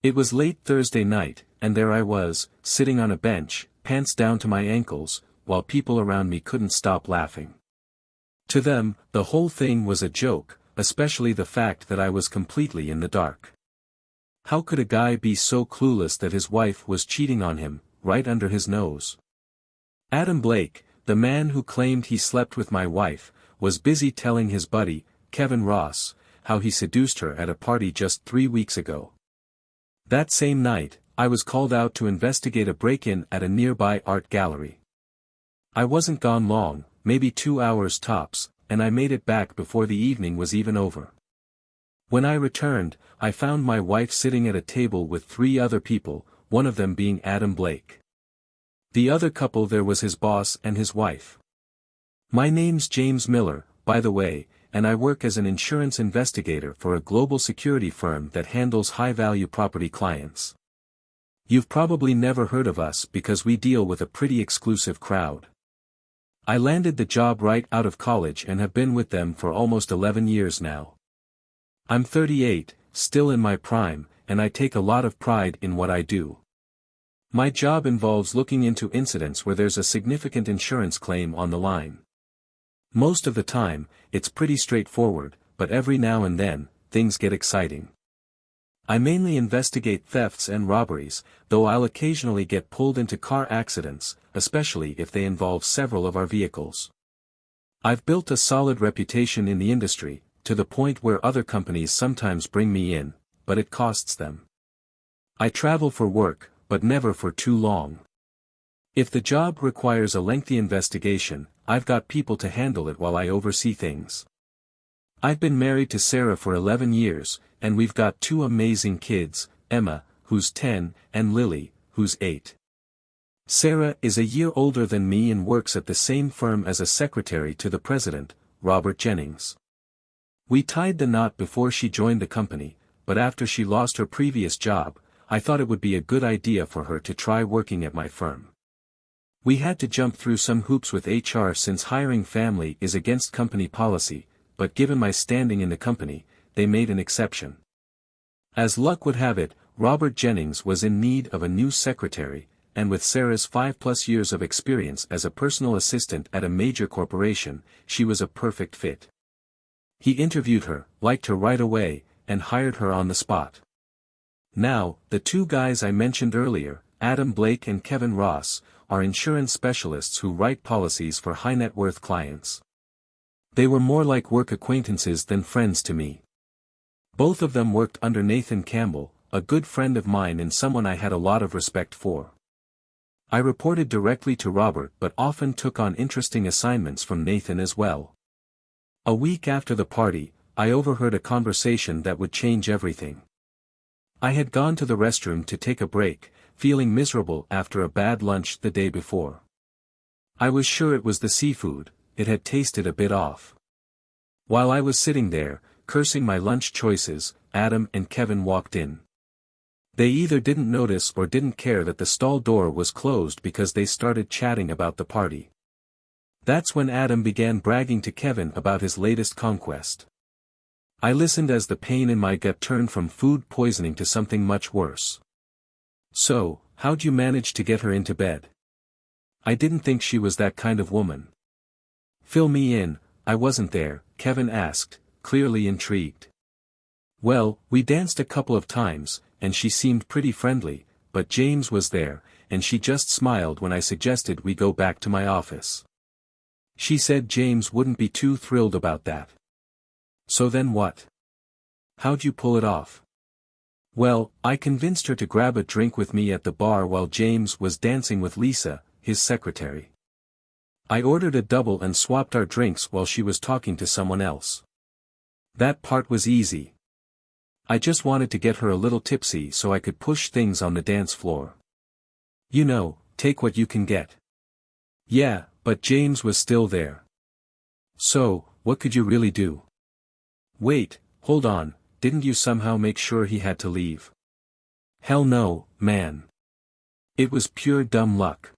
It was late Thursday night, and there I was, sitting on a bench, pants down to my ankles, while people around me couldn't stop laughing. To them, the whole thing was a joke, especially the fact that I was completely in the dark. How could a guy be so clueless that his wife was cheating on him, right under his nose? Adam Blake, the man who claimed he slept with my wife, was busy telling his buddy, Kevin Ross, how he seduced her at a party just 3 weeks ago. That same night, I was called out to investigate a break-in at a nearby art gallery. I wasn't gone long, maybe 2 hours tops, and I made it back before the evening was even over. When I returned, I found my wife sitting at a table with 3 other people, one of them being Adam Blake. The other couple there was his boss and his wife. My name's James Miller, by the way, and I work as an insurance investigator for a global security firm that handles high-value property clients. You've probably never heard of us because we deal with a pretty exclusive crowd. I landed the job right out of college and have been with them for almost 11 years now. I'm 38, still in my prime, and I take a lot of pride in what I do. My job involves looking into incidents where there's a significant insurance claim on the line. Most of the time, it's pretty straightforward, but every now and then, things get exciting. I mainly investigate thefts and robberies, though I'll occasionally get pulled into car accidents, especially if they involve several of our vehicles. I've built a solid reputation in the industry, to the point where other companies sometimes bring me in, but it costs them. I travel for work, but never for too long. If the job requires a lengthy investigation, I've got people to handle it while I oversee things. I've been married to Sarah for 11 years, and we've got 2 amazing kids, Emma, who's 10, and Lily, who's 8. Sarah is a year older than me and works at the same firm as a secretary to the president, Robert Jennings. We tied the knot before she joined the company, but after she lost her previous job, I thought it would be a good idea for her to try working at my firm. We had to jump through some hoops with HR since hiring family is against company policy, but given my standing in the company, they made an exception. As luck would have it, Robert Jennings was in need of a new secretary, and with Sarah's 5+ years of experience as a personal assistant at a major corporation, she was a perfect fit. He interviewed her, liked her right away, and hired her on the spot. Now, the 2 guys I mentioned earlier, Adam Blake and Kevin Ross, are insurance specialists who write policies for high-net-worth clients. They were more like work acquaintances than friends to me. Both of them worked under Nathan Campbell, a good friend of mine and someone I had a lot of respect for. I reported directly to Robert but often took on interesting assignments from Nathan as well. A week after the party, I overheard a conversation that would change everything. I had gone to the restroom to take a break, feeling miserable after a bad lunch the day before. I was sure it was the seafood, it had tasted a bit off. While I was sitting there, cursing my lunch choices, Adam and Kevin walked in. They either didn't notice or didn't care that the stall door was closed because they started chatting about the party. That's when Adam began bragging to Kevin about his latest conquest. I listened as the pain in my gut turned from food poisoning to something much worse. So, how'd you manage to get her into bed? I didn't think she was that kind of woman. Fill me in, I wasn't there, Kevin asked, clearly intrigued. Well, we danced a couple of times, and she seemed pretty friendly, but James was there, and she just smiled when I suggested we go back to my office. She said James wouldn't be too thrilled about that. So then what? How'd you pull it off? Well, I convinced her to grab a drink with me at the bar while James was dancing with Lisa, his secretary. I ordered a double and swapped our drinks while she was talking to someone else. That part was easy. I just wanted to get her a little tipsy so I could push things on the dance floor. You know, take what you can get. Yeah, but James was still there. So, what could you really do? Wait, hold on, didn't you somehow make sure he had to leave? Hell no, man. It was pure dumb luck.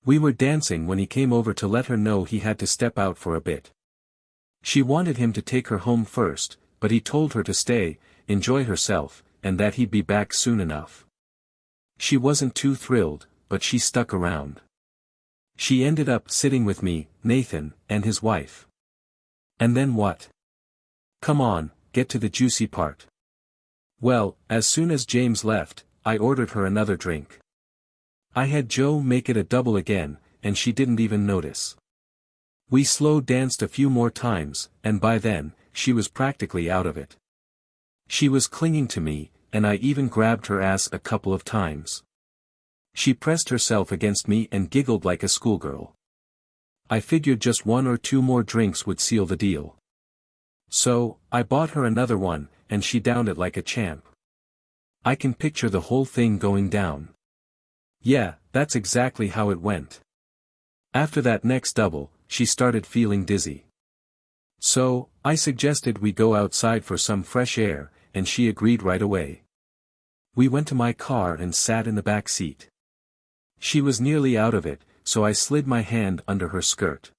We were dancing when he came over to let her know he had to step out for a bit. She wanted him to take her home first, but he told her to stay, enjoy herself, and that he'd be back soon enough. She wasn't too thrilled, but she stuck around. She ended up sitting with me, Nathan, and his wife. And then what? Come on, get to the juicy part. Well, as soon as James left, I ordered her another drink. I had Joe make it a double again, and she didn't even notice. We slow danced a few more times, and by then, she was practically out of it. She was clinging to me, and I even grabbed her ass a couple of times. She pressed herself against me and giggled like a schoolgirl. I figured just 1 or 2 more drinks would seal the deal. So, I bought her another one, and she downed it like a champ. I can picture the whole thing going down. Yeah, that's exactly how it went. After that next double, she started feeling dizzy. So, I suggested we go outside for some fresh air, and she agreed right away. We went to my car and sat in the back seat. She was nearly out of it, so I slid my hand under her skirt.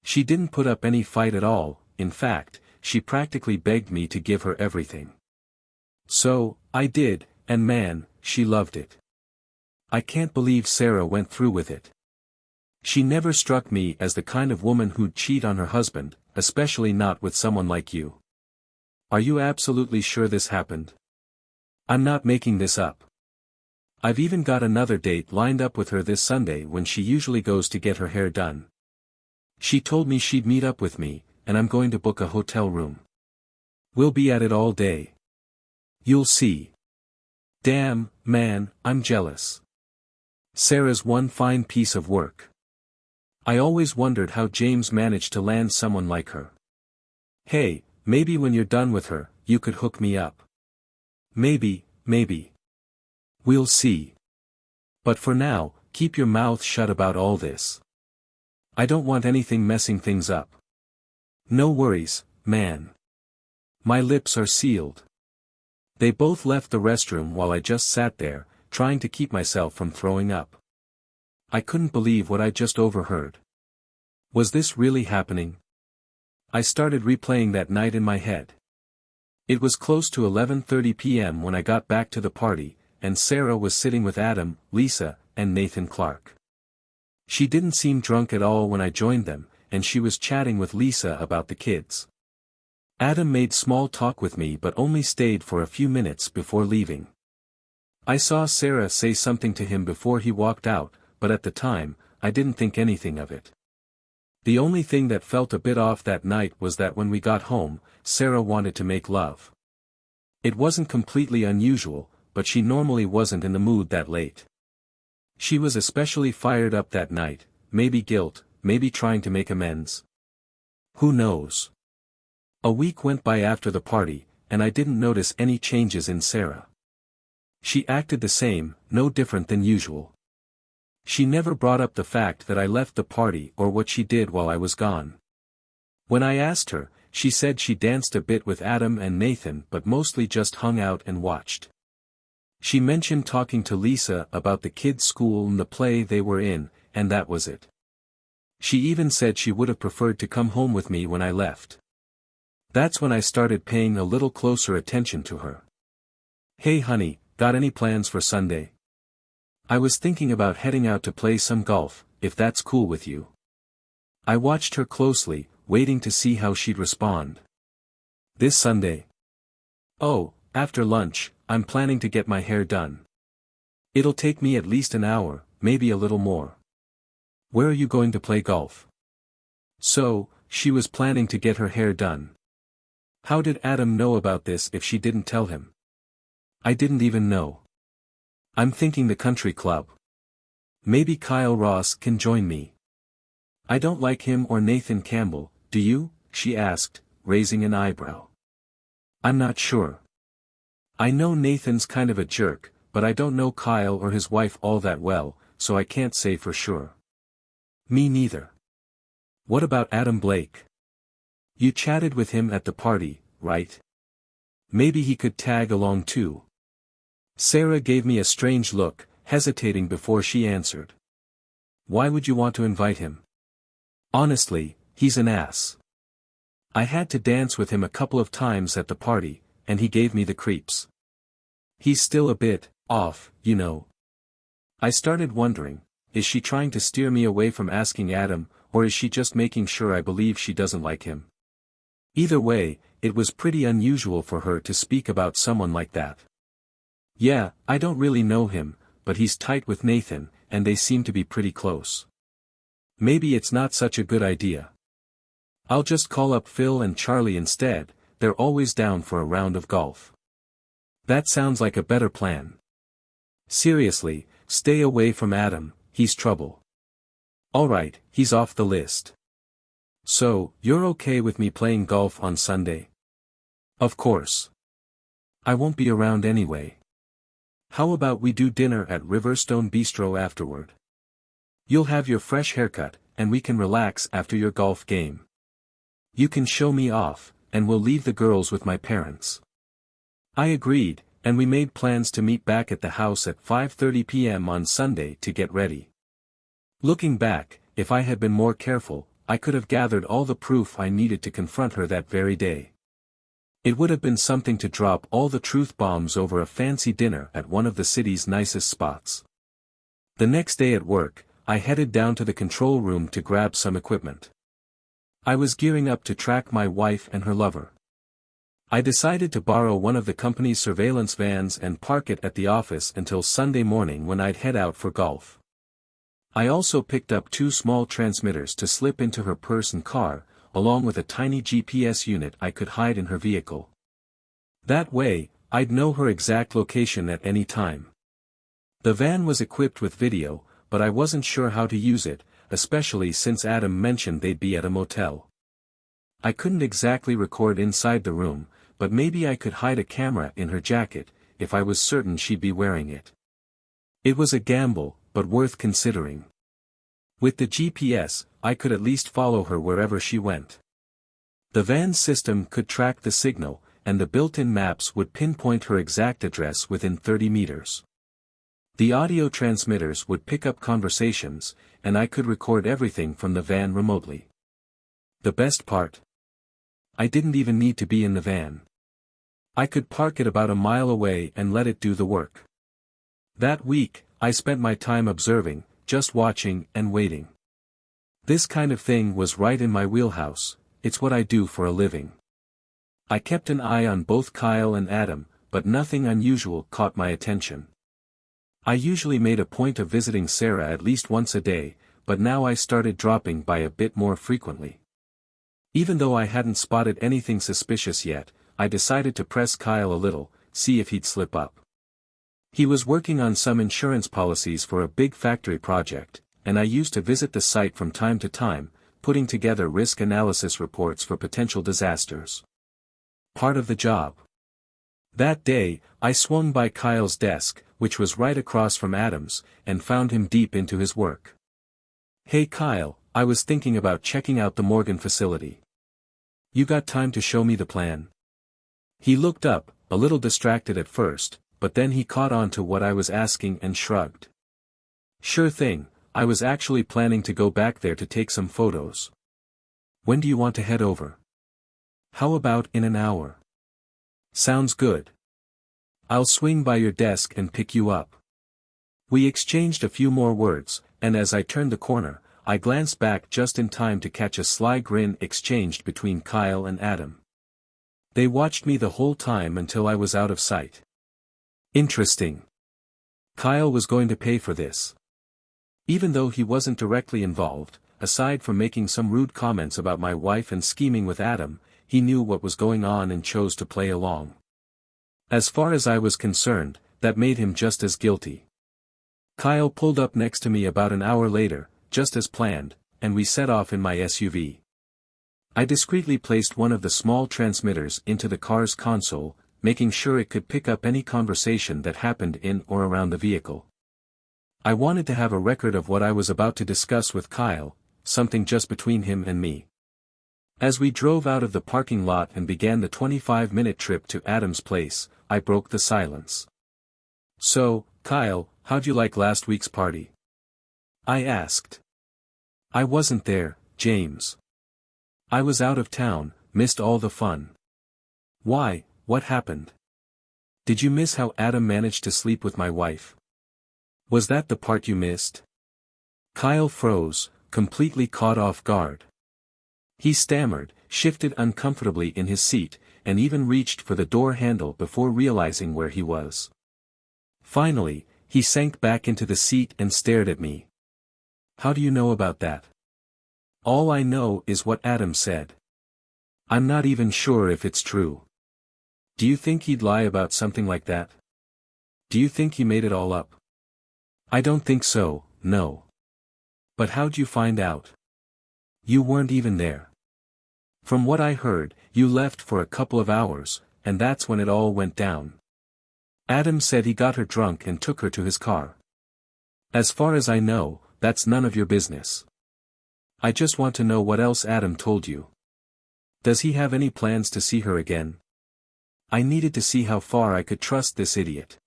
She didn't put up any fight at all, in fact, she practically begged me to give her everything. So, I did, and man, she loved it. I can't believe Sarah went through with it. She never struck me as the kind of woman who'd cheat on her husband, especially not with someone like you. Are you absolutely sure this happened? I'm not making this up. I've even got another date lined up with her this Sunday when she usually goes to get her hair done. She told me she'd meet up with me, and I'm going to book a hotel room. We'll be at it all day. You'll see. Damn, man, I'm jealous. Sarah's one fine piece of work. I always wondered how James managed to land someone like her. Hey, maybe when you're done with her, you could hook me up. Maybe. We'll see. But for now, keep your mouth shut about all this. I don't want anything messing things up. No worries, man. My lips are sealed. They both left the restroom while I just sat there, trying to keep myself from throwing up. I couldn't believe what I just overheard. Was this really happening? I started replaying that night in my head. It was close to 11:30 p.m. when I got back to the party, and Sarah was sitting with Adam, Lisa, and Nathan Clark. She didn't seem drunk at all when I joined them, and she was chatting with Lisa about the kids. Adam made small talk with me but only stayed for a few minutes before leaving. I saw Sarah say something to him before he walked out, but at the time, I didn't think anything of it. The only thing that felt a bit off that night was that when we got home, Sarah wanted to make love. It wasn't completely unusual, but she normally wasn't in the mood that late. She was especially fired up that night, maybe guilt, maybe trying to make amends. Who knows? A week went by after the party, and I didn't notice any changes in Sarah. She acted the same, no different than usual. She never brought up the fact that I left the party or what she did while I was gone. When I asked her, she said she danced a bit with Adam and Nathan but mostly just hung out and watched. She mentioned talking to Lisa about the kids' school and the play they were in, and that was it. She even said she would have preferred to come home with me when I left. That's when I started paying a little closer attention to her. Hey honey, got any plans for Sunday? I was thinking about heading out to play some golf, if that's cool with you. I watched her closely, waiting to see how she'd respond. This Sunday? Oh, after lunch, I'm planning to get my hair done. It'll take me at least an hour, maybe a little more. Where are you going to play golf? So, she was planning to get her hair done. How did Adam know about this if she didn't tell him? I didn't even know. I'm thinking the country club. Maybe Kyle Ross can join me. I don't like him or Nathan Campbell, do you? She asked, raising an eyebrow. I'm not sure. I know Nathan's kind of a jerk, but I don't know Kyle or his wife all that well, so I can't say for sure. Me neither. What about Adam Blake? You chatted with him at the party, right? Maybe he could tag along too. Sarah gave me a strange look, hesitating before she answered. Why would you want to invite him? Honestly, he's an ass. I had to dance with him a couple of times at the party, and he gave me the creeps. He's still a bit off, you know. I started wondering, is she trying to steer me away from asking Adam, or is she just making sure I believe she doesn't like him? Either way, it was pretty unusual for her to speak about someone like that. Yeah, I don't really know him, but he's tight with Nathan, and they seem to be pretty close. Maybe it's not such a good idea. I'll just call up Phil and Charlie instead, they're always down for a round of golf. That sounds like a better plan. Seriously, stay away from Adam, he's trouble. Alright, he's off the list. So, you're okay with me playing golf on Sunday? Of course. I won't be around anyway. How about we do dinner at Riverstone Bistro afterward? You'll have your fresh haircut, and we can relax after your golf game. You can show me off, and we'll leave the girls with my parents. I agreed, and we made plans to meet back at the house at 5:30 p.m. on Sunday to get ready. Looking back, if I had been more careful, I could have gathered all the proof I needed to confront her that very day. It would have been something to drop all the truth bombs over a fancy dinner at one of the city's nicest spots. The next day at work, I headed down to the control room to grab some equipment. I was gearing up to track my wife and her lover. I decided to borrow one of the company's surveillance vans and park it at the office until Sunday morning when I'd head out for golf. I also picked up 2 small transmitters to slip into her purse and car, along with a tiny GPS unit I could hide in her vehicle. That way, I'd know her exact location at any time. The van was equipped with video, but I wasn't sure how to use it, especially since Adam mentioned they'd be at a motel. I couldn't exactly record inside the room, but maybe I could hide a camera in her jacket, if I was certain she'd be wearing it. It was a gamble, but worth considering. With the GPS, I could at least follow her wherever she went. The van's system could track the signal, and the built-in maps would pinpoint her exact address within 30 meters. The audio transmitters would pick up conversations, and I could record everything from the van remotely. The best part? I didn't even need to be in the van. I could park it about a mile away and let it do the work. That week, I spent my time observing, just watching and waiting. This kind of thing was right in my wheelhouse, it's what I do for a living. I kept an eye on both Kyle and Adam, but nothing unusual caught my attention. I usually made a point of visiting Sarah at least once a day, but now I started dropping by a bit more frequently. Even though I hadn't spotted anything suspicious yet, I decided to press Kyle a little, see if he'd slip up. He was working on some insurance policies for a big factory project, and I used to visit the site from time to time, putting together risk analysis reports for potential disasters. Part of the job. That day, I swung by Kyle's desk, which was right across from Adam's, and found him deep into his work. Hey Kyle, I was thinking about checking out the Morgan facility. You got time to show me the plan? He looked up, a little distracted at first, but then he caught on to what I was asking and shrugged. Sure thing, I was actually planning to go back there to take some photos. When do you want to head over? How about in an hour? Sounds good. I'll swing by your desk and pick you up. We exchanged a few more words, and as I turned the corner, I glanced back just in time to catch a sly grin exchanged between Kyle and Adam. They watched me the whole time until I was out of sight. Interesting. Kyle was going to pay for this. Even though he wasn't directly involved, aside from making some rude comments about my wife and scheming with Adam, he knew what was going on and chose to play along. As far as I was concerned, that made him just as guilty. Kyle pulled up next to me about an hour later, just as planned, and we set off in my SUV. I discreetly placed one of the small transmitters into the car's console, making sure it could pick up any conversation that happened in or around the vehicle. I wanted to have a record of what I was about to discuss with Kyle, something just between him and me. As we drove out of the parking lot and began the 25-minute trip to Adam's place, I broke the silence. So, Kyle, how'd you like last week's party? I asked. I wasn't there, James. I was out of town, missed all the fun. Why, what happened? Did you miss how Adam managed to sleep with my wife? Was that the part you missed? Kyle froze, completely caught off guard. He stammered, shifted uncomfortably in his seat, and even reached for the door handle before realizing where he was. Finally, he sank back into the seat and stared at me. How do you know about that? All I know is what Adam said. I'm not even sure if it's true. Do you think he'd lie about something like that? Do you think he made it all up? I don't think so, no. But how'd you find out? You weren't even there. From what I heard, you left for a couple of hours, and that's when it all went down. Adam said he got her drunk and took her to his car. As far as I know, that's none of your business. I just want to know what else Adam told you. Does he have any plans to see her again? I needed to see how far I could trust this idiot.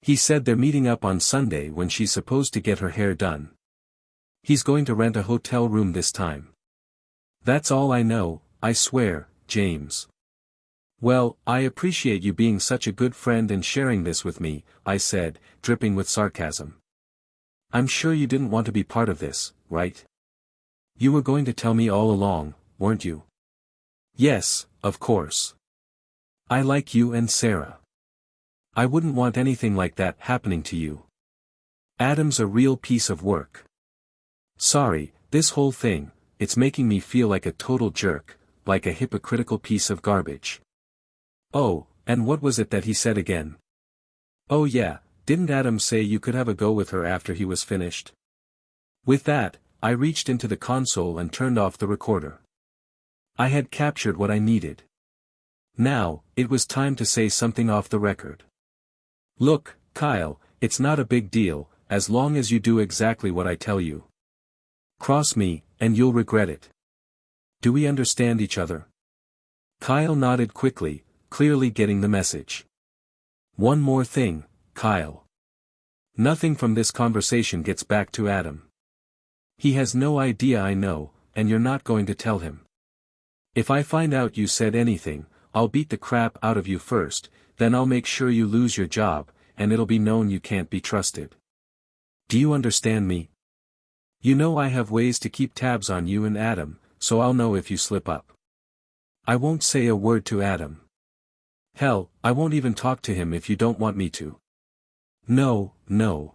He said they're meeting up on Sunday when she's supposed to get her hair done. He's going to rent a hotel room this time. That's all I know, I swear, James. Well, I appreciate you being such a good friend and sharing this with me, I said, dripping with sarcasm. I'm sure you didn't want to be part of this, right? You were going to tell me all along, weren't you? Yes, of course. I like you and Sarah. I wouldn't want anything like that happening to you. Adam's a real piece of work. Sorry, this whole thing, it's making me feel like a total jerk, like a hypocritical piece of garbage. Oh, and what was it that he said again? Oh yeah, didn't Adam say you could have a go with her after he was finished? With that, I reached into the console and turned off the recorder. I had captured what I needed. Now, it was time to say something off the record. Look, Kyle, it's not a big deal, as long as you do exactly what I tell you. Cross me, and you'll regret it. Do we understand each other? Kyle nodded quickly, clearly getting the message. One more thing, Kyle. Nothing from this conversation gets back to Adam. He has no idea I know, and you're not going to tell him. If I find out you said anything, I'll beat the crap out of you first, then I'll make sure you lose your job, and it'll be known you can't be trusted. Do you understand me? You know I have ways to keep tabs on you and Adam, so I'll know if you slip up. I won't say a word to Adam. Hell, I won't even talk to him if you don't want me to. No, no.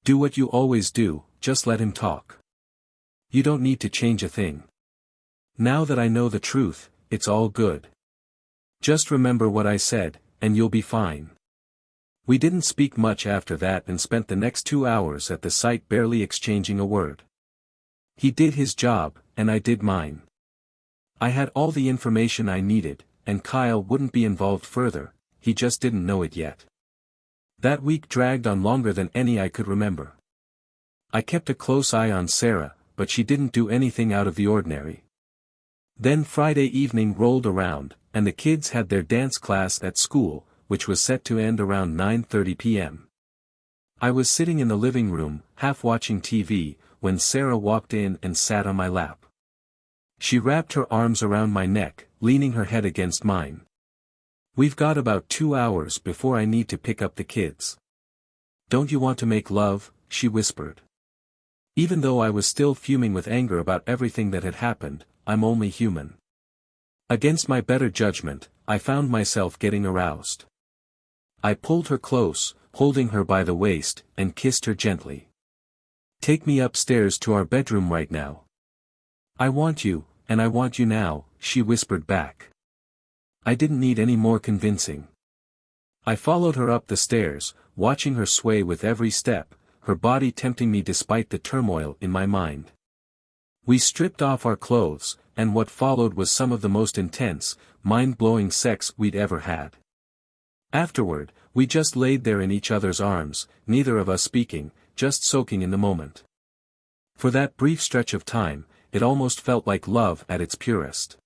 Do what you always do, just let him talk. You don't need to change a thing. Now that I know the truth, it's all good. Just remember what I said, and you'll be fine. We didn't speak much after that and spent the next 2 hours at the site barely exchanging a word. He did his job, and I did mine. I had all the information I needed, and Kyle wouldn't be involved further, he just didn't know it yet. That week dragged on longer than any I could remember. I kept a close eye on Sarah, but she didn't do anything out of the ordinary. Then Friday evening rolled around, and the kids had their dance class at school, which was set to end around 9:30 p.m. I was sitting in the living room, half watching TV, when Sarah walked in and sat on my lap. She wrapped her arms around my neck, leaning her head against mine. We've got about 2 hours before I need to pick up the kids. Don't you want to make love? She whispered. Even though I was still fuming with anger about everything that had happened, I'm only human. Against my better judgment, I found myself getting aroused. I pulled her close, holding her by the waist, and kissed her gently. Take me upstairs to our bedroom right now. I want you, and I want you now, she whispered back. I didn't need any more convincing. I followed her up the stairs, watching her sway with every step, her body tempting me despite the turmoil in my mind. We stripped off our clothes, and what followed was some of the most intense, mind-blowing sex we'd ever had. Afterward, we just laid there in each other's arms, neither of us speaking, just soaking in the moment. For that brief stretch of time, it almost felt like love at its purest.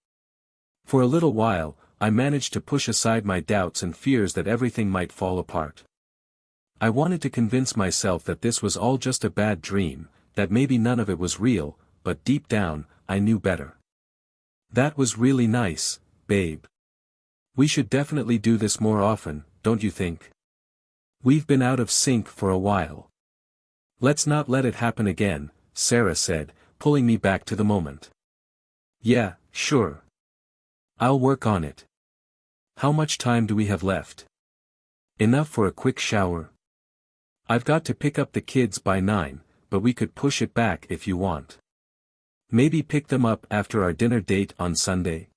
For a little while, I managed to push aside my doubts and fears that everything might fall apart. I wanted to convince myself that this was all just a bad dream, that maybe none of it was real, but deep down, I knew better. That was really nice, babe. We should definitely do this more often, don't you think? We've been out of sync for a while. Let's not let it happen again, Sarah said, pulling me back to the moment. Yeah, sure. I'll work on it. How much time do we have left? Enough for a quick shower? I've got to pick up the kids by 9, but we could push it back if you want. Maybe pick them up after our dinner date on Sunday?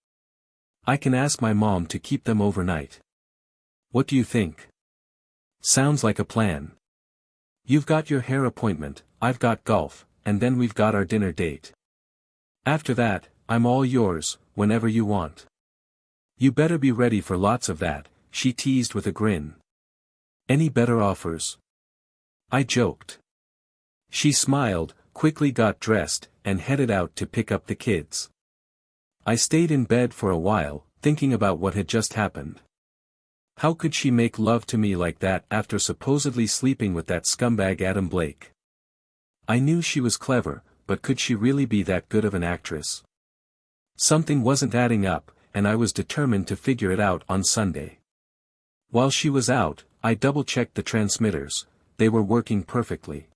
I can ask my mom to keep them overnight. What do you think? Sounds like a plan. You've got your hair appointment, I've got golf, and then we've got our dinner date. After that, I'm all yours, whenever you want. You better be ready for lots of that, she teased with a grin. Any better offers? I joked. She smiled, quickly got dressed, and headed out to pick up the kids. I stayed in bed for a while, thinking about what had just happened. How could she make love to me like that after supposedly sleeping with that scumbag Adam Blake? I knew she was clever, but could she really be that good of an actress? Something wasn't adding up, and I was determined to figure it out on Sunday. While she was out, I double-checked the transmitters. They were working perfectly.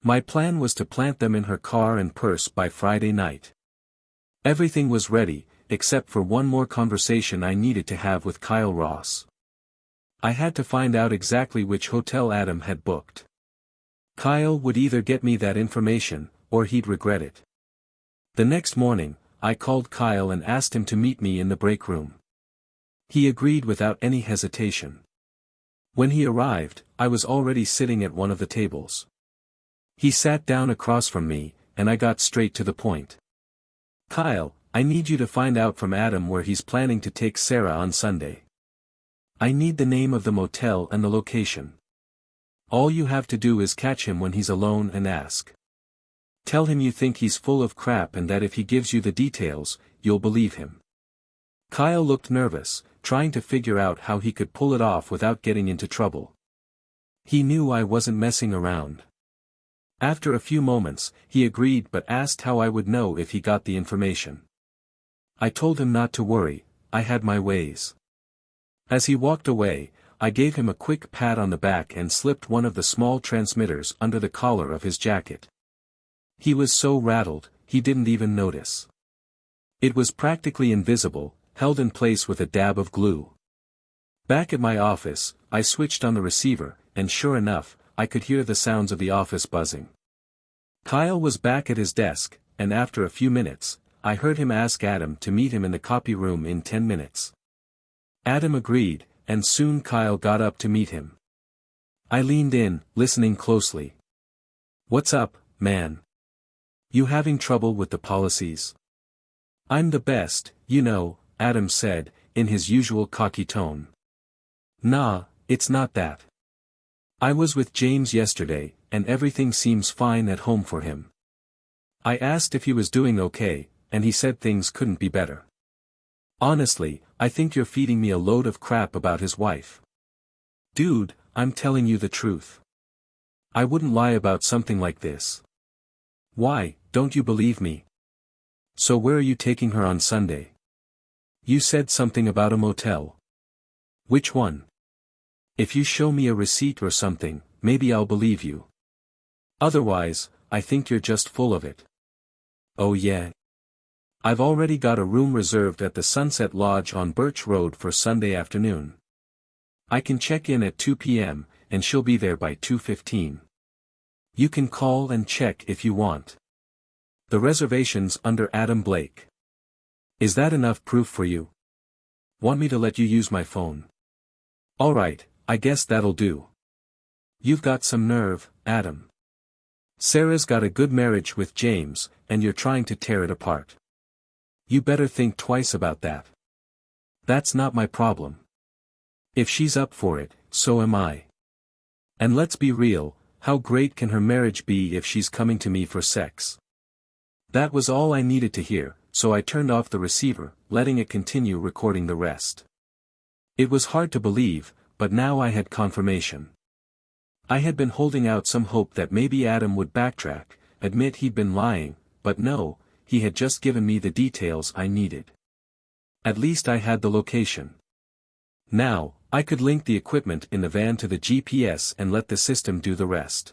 My plan was to plant them in her car and purse by Friday night. Everything was ready, except for one more conversation I needed to have with Kyle Ross. I had to find out exactly which hotel Adam had booked. Kyle would either get me that information, or he'd regret it. The next morning, I called Kyle and asked him to meet me in the break room. He agreed without any hesitation. When he arrived, I was already sitting at one of the tables. He sat down across from me, and I got straight to the point. Kyle, I need you to find out from Adam where he's planning to take Sarah on Sunday. I need the name of the motel and the location. All you have to do is catch him when he's alone and ask. Tell him you think he's full of crap and that if he gives you the details, you'll believe him. Kyle looked nervous, trying to figure out how he could pull it off without getting into trouble. He knew I wasn't messing around. After a few moments, he agreed but asked how I would know if he got the information. I told him not to worry, I had my ways. As he walked away, I gave him a quick pat on the back and slipped one of the small transmitters under the collar of his jacket. He was so rattled, he didn't even notice. It was practically invisible, held in place with a dab of glue. Back at my office, I switched on the receiver, and sure enough, I could hear the sounds of the office buzzing. Kyle was back at his desk, and after a few minutes, I heard him ask Adam to meet him in the copy room in 10 minutes. Adam agreed, and soon Kyle got up to meet him. I leaned in, listening closely. What's up, man? You having trouble with the policies? I'm the best, you know, Adam said, in his usual cocky tone. Nah, it's not that. I was with James yesterday, and everything seems fine at home for him. I asked if he was doing okay, and he said things couldn't be better. Honestly, I think you're feeding me a load of crap about his wife. Dude, I'm telling you the truth. I wouldn't lie about something like this. Why, don't you believe me? So where are you taking her on Sunday? You said something about a motel. Which one? If you show me a receipt or something, maybe I'll believe you. Otherwise, I think you're just full of it. Oh yeah? I've already got a room reserved at the Sunset Lodge on Birch Road for Sunday afternoon. I can check in at 2 p.m., and she'll be there by 2:15. You can call and check if you want. The reservation's under Adam Blake. Is that enough proof for you? Want me to let you use my phone? Alright, I guess that'll do. You've got some nerve, Adam. Sarah's got a good marriage with James, and you're trying to tear it apart. You better think twice about that. That's not my problem. If she's up for it, so am I. And let's be real, how great can her marriage be if she's coming to me for sex? That was all I needed to hear, so I turned off the receiver, letting it continue recording the rest. It was hard to believe, but now I had confirmation. I had been holding out some hope that maybe Adam would backtrack, admit he'd been lying, but no, he had just given me the details I needed. At least I had the location. Now, I could link the equipment in the van to the GPS and let the system do the rest.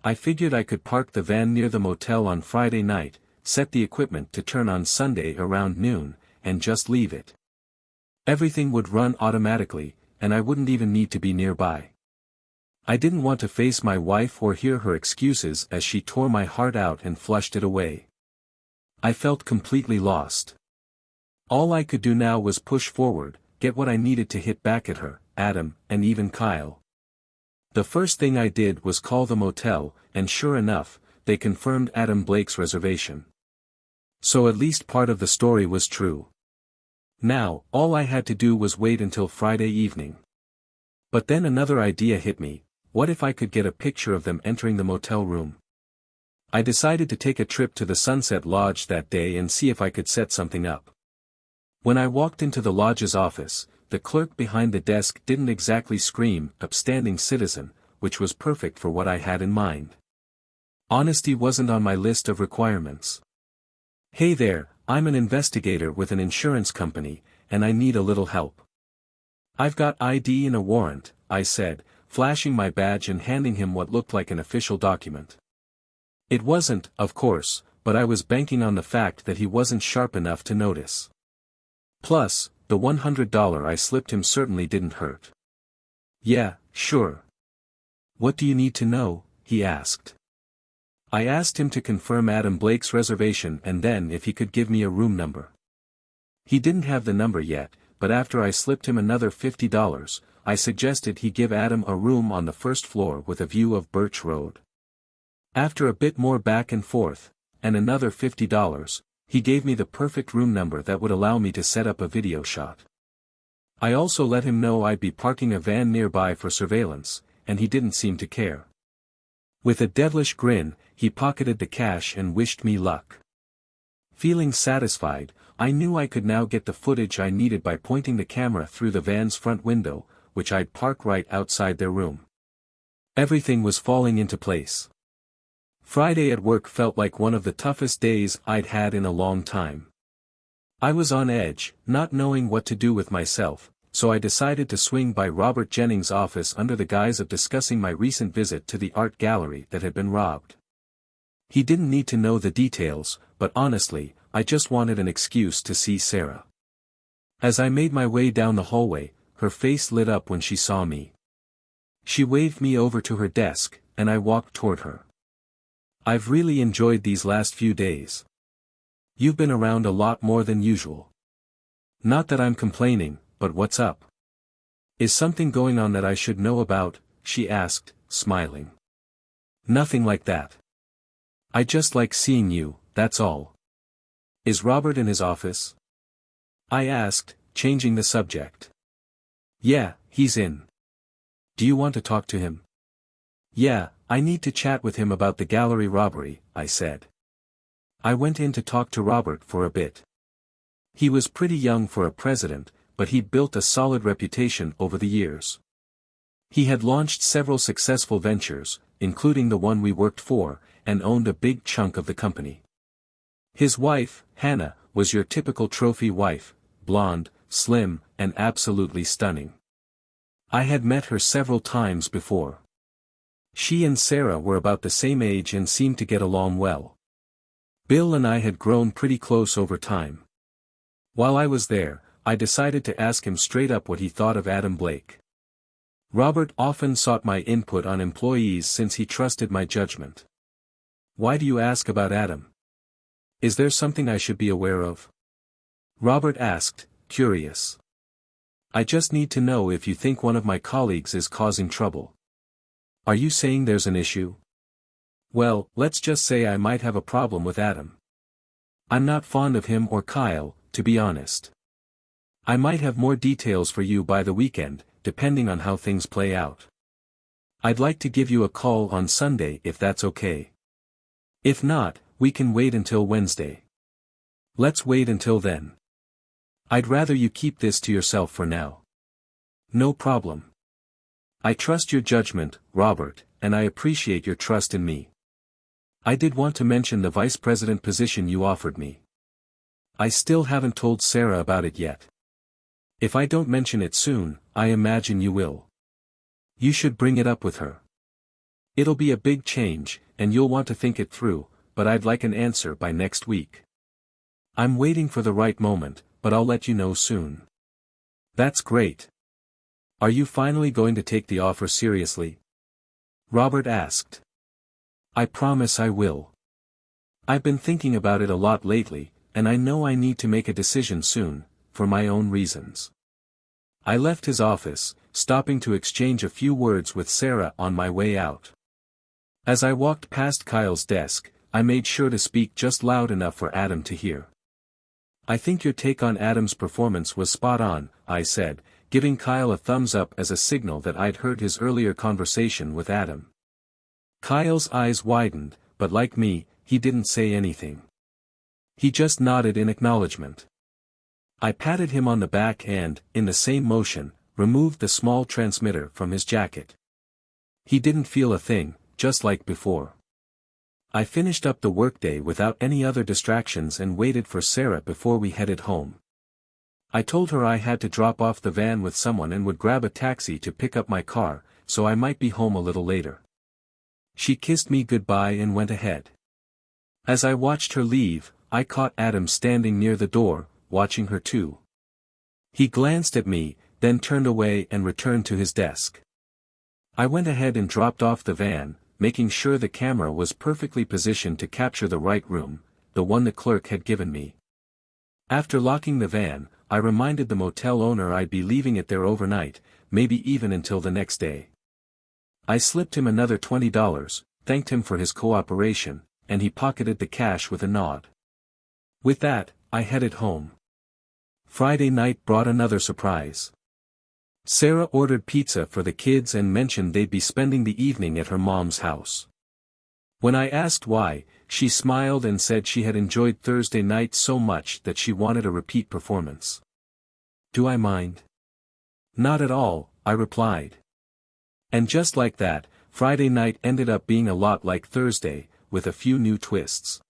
I figured I could park the van near the motel on Friday night, set the equipment to turn on Sunday around noon, and just leave it. Everything would run automatically, and I wouldn't even need to be nearby. I didn't want to face my wife or hear her excuses as she tore my heart out and flushed it away. I felt completely lost. All I could do now was push forward, get what I needed to hit back at her, Adam, and even Kyle. The first thing I did was call the motel, and sure enough, they confirmed Adam Blake's reservation. So at least part of the story was true. Now, all I had to do was wait until Friday evening. But then another idea hit me: what if I could get a picture of them entering the motel room? I decided to take a trip to the Sunset Lodge that day and see if I could set something up. When I walked into the lodge's office, the clerk behind the desk didn't exactly scream, "Upstanding citizen," which was perfect for what I had in mind. Honesty wasn't on my list of requirements. "Hey there, I'm an investigator with an insurance company, and I need a little help." "I've got ID and a warrant," I said, flashing my badge and handing him what looked like an official document. It wasn't, of course, but I was banking on the fact that he wasn't sharp enough to notice. Plus, the $100 I slipped him certainly didn't hurt. "Yeah, sure. What do you need to know?" he asked. I asked him to confirm Adam Blake's reservation and then if he could give me a room number. He didn't have the number yet, but after I slipped him another $50, I suggested he give Adam a room on the first floor with a view of Birch Road. After a bit more back and forth, and another $50, he gave me the perfect room number that would allow me to set up a video shot. I also let him know I'd be parking a van nearby for surveillance, and he didn't seem to care. With a devilish grin, he pocketed the cash and wished me luck. Feeling satisfied, I knew I could now get the footage I needed by pointing the camera through the van's front window, which I'd park right outside their room. Everything was falling into place. Friday at work felt like one of the toughest days I'd had in a long time. I was on edge, not knowing what to do with myself, so I decided to swing by Robert Jennings' office under the guise of discussing my recent visit to the art gallery that had been robbed. He didn't need to know the details, but honestly, I just wanted an excuse to see Sarah. As I made my way down the hallway, her face lit up when she saw me. She waved me over to her desk, and I walked toward her. "I've really enjoyed these last few days. You've been around a lot more than usual." "Not that I'm complaining, but what's up? Is something going on that I should know about?" she asked, smiling. "Nothing like that. I just like seeing you, that's all." "Is Robert in his office?" I asked, changing the subject. "Yeah, he's in. Do you want to talk to him?" "Yeah, I need to chat with him about the gallery robbery," I said. I went in to talk to Robert for a bit. He was pretty young for a president, but he'd built a solid reputation over the years. He had launched several successful ventures, including the one we worked for, and owned a big chunk of the company. His wife, Hannah, was your typical trophy wife, blonde, slim, and absolutely stunning. I had met her several times before. She and Sarah were about the same age and seemed to get along well. Bill and I had grown pretty close over time. While I was there, I decided to ask him straight up what he thought of Adam Blake. Robert often sought my input on employees since he trusted my judgment. "Why do you ask about Adam? Is there something I should be aware of?" Robert asked, curious. "I just need to know if you think one of my colleagues is causing trouble." "Are you saying there's an issue?" "Well, let's just say I might have a problem with Adam. I'm not fond of him or Kyle, to be honest. I might have more details for you by the weekend, depending on how things play out. I'd like to give you a call on Sunday if that's okay. If not, we can wait until Wednesday." "Let's wait until then. I'd rather you keep this to yourself for now." "No problem. I trust your judgment, Robert, and I appreciate your trust in me. I did want to mention the vice president position you offered me. I still haven't told Sarah about it yet." If I don't mention it soon, I imagine you will. You should bring it up with her. It'll be a big change, and you'll want to think it through, but I'd like an answer by next week. I'm waiting for the right moment, but I'll let you know soon. That's great. Are you finally going to take the offer seriously? Robert asked. I promise I will. I've been thinking about it a lot lately, and I know I need to make a decision soon, for my own reasons. I left his office, stopping to exchange a few words with Sarah on my way out. As I walked past Kyle's desk, I made sure to speak just loud enough for Adam to hear. I think your take on Adam's performance was spot on, I said, giving Kyle a thumbs up as a signal that I'd heard his earlier conversation with Adam. Kyle's eyes widened, but like me, he didn't say anything. He just nodded in acknowledgement. I patted him on the back and, in the same motion, removed the small transmitter from his jacket. He didn't feel a thing, just like before. I finished up the workday without any other distractions and waited for Sarah before we headed home. I told her I had to drop off the van with someone and would grab a taxi to pick up my car, so I might be home a little later. She kissed me goodbye and went ahead. As I watched her leave, I caught Adam standing near the door, watching her too. He glanced at me, then turned away and returned to his desk. I went ahead and dropped off the van, making sure the camera was perfectly positioned to capture the right room, the one the clerk had given me. After locking the van, I reminded the motel owner I'd be leaving it there overnight, maybe even until the next day. I slipped him another $20, thanked him for his cooperation, and he pocketed the cash with a nod. With that, I headed home. Friday night brought another surprise. Sarah ordered pizza for the kids and mentioned they'd be spending the evening at her mom's house. When I asked why, she smiled and said she had enjoyed Thursday night so much that she wanted a repeat performance. Do I mind? Not at all, I replied. And just like that, Friday night ended up being a lot like Thursday, with a few new twists.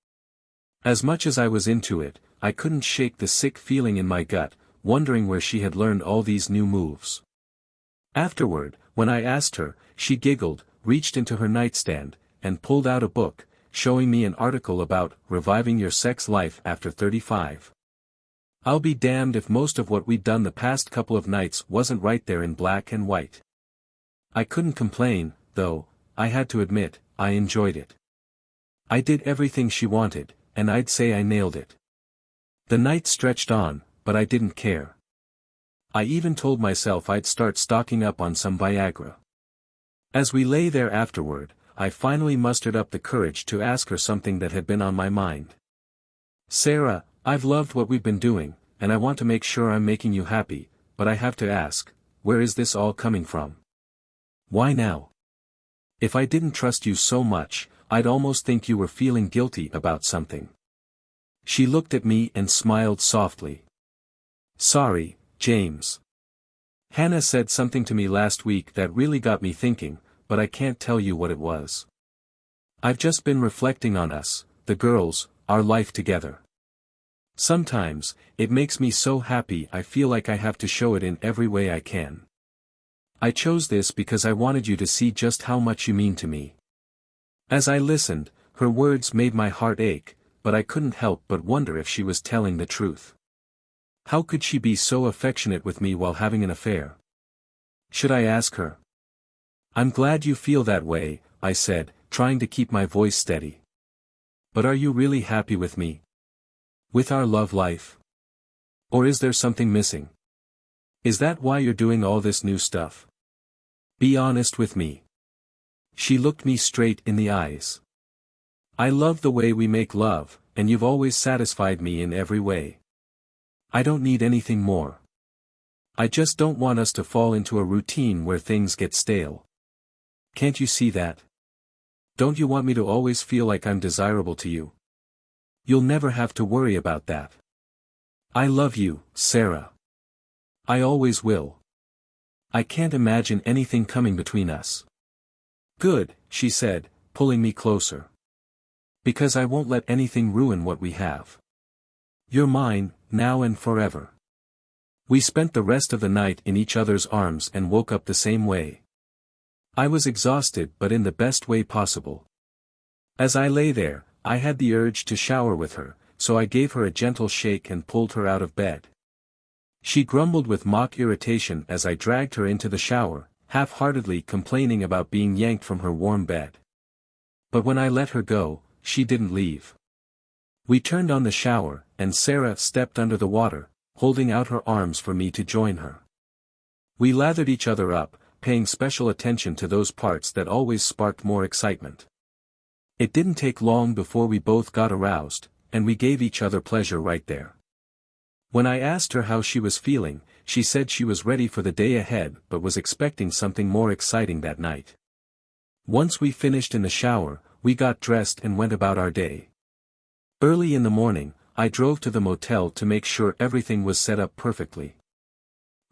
As much as I was into it, I couldn't shake the sick feeling in my gut, wondering where she had learned all these new moves. Afterward, when I asked her, she giggled, reached into her nightstand, and pulled out a book, showing me an article about reviving your sex life after 35. I'll be damned if most of what we'd done the past couple of nights wasn't right there in black and white. I couldn't complain, though. I had to admit, I enjoyed it. I did everything she wanted, and I'd say I nailed it. The night stretched on, but I didn't care. I even told myself I'd start stocking up on some Viagra. As we lay there afterward, I finally mustered up the courage to ask her something that had been on my mind. Sarah, I've loved what we've been doing, and I want to make sure I'm making you happy, but I have to ask, where is this all coming from? Why now? If I didn't trust you so much, I'd almost think you were feeling guilty about something. She looked at me and smiled softly. Sorry, James. Hannah said something to me last week that really got me thinking, but I can't tell you what it was. I've just been reflecting on us, the girls, our life together. Sometimes, it makes me so happy I feel like I have to show it in every way I can. I chose this because I wanted you to see just how much you mean to me. As I listened, her words made my heart ache, but I couldn't help but wonder if she was telling the truth. How could she be so affectionate with me while having an affair? Should I ask her? I'm glad you feel that way, I said, trying to keep my voice steady. But are you really happy with me? With our love life? Or is there something missing? Is that why you're doing all this new stuff? Be honest with me. She looked me straight in the eyes. I love the way we make love, and you've always satisfied me in every way. I don't need anything more. I just don't want us to fall into a routine where things get stale. Can't you see that? Don't you want me to always feel like I'm desirable to you? You'll never have to worry about that. I love you, Sarah. I always will. I can't imagine anything coming between us. Good, she said, pulling me closer. Because I won't let anything ruin what we have. You're mine, now and forever. We spent the rest of the night in each other's arms and woke up the same way. I was exhausted but in the best way possible. As I lay there, I had the urge to shower with her, so I gave her a gentle shake and pulled her out of bed. She grumbled with mock irritation as I dragged her into the shower, half-heartedly complaining about being yanked from her warm bed. But when I let her go, she didn't leave. We turned on the shower, and Sarah stepped under the water, holding out her arms for me to join her. We lathered each other up, paying special attention to those parts that always sparked more excitement. It didn't take long before we both got aroused, and we gave each other pleasure right there. When I asked her how she was feeling, she said she was ready for the day ahead but was expecting something more exciting that night. Once we finished in the shower, we got dressed and went about our day. Early in the morning, I drove to the motel to make sure everything was set up perfectly.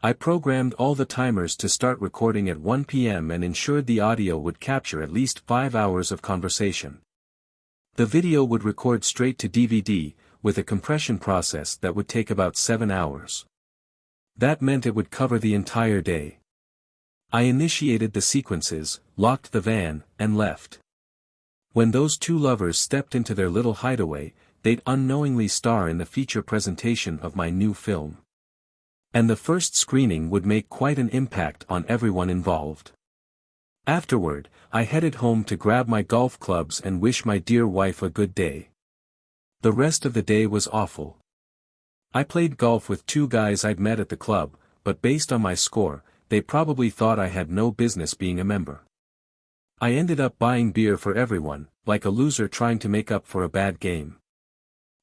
I programmed all the timers to start recording at 1 p.m. and ensured the audio would capture at least 5 hours of conversation. The video would record straight to DVD, with a compression process that would take about 7 hours. That meant it would cover the entire day. I initiated the sequences, locked the van, and left. When those two lovers stepped into their little hideaway, they'd unknowingly star in the feature presentation of my new film. And the first screening would make quite an impact on everyone involved. Afterward, I headed home to grab my golf clubs and wish my dear wife a good day. The rest of the day was awful. I played golf with 2 guys I'd met at the club, but based on my score, they probably thought I had no business being a member. I ended up buying beer for everyone, like a loser trying to make up for a bad game.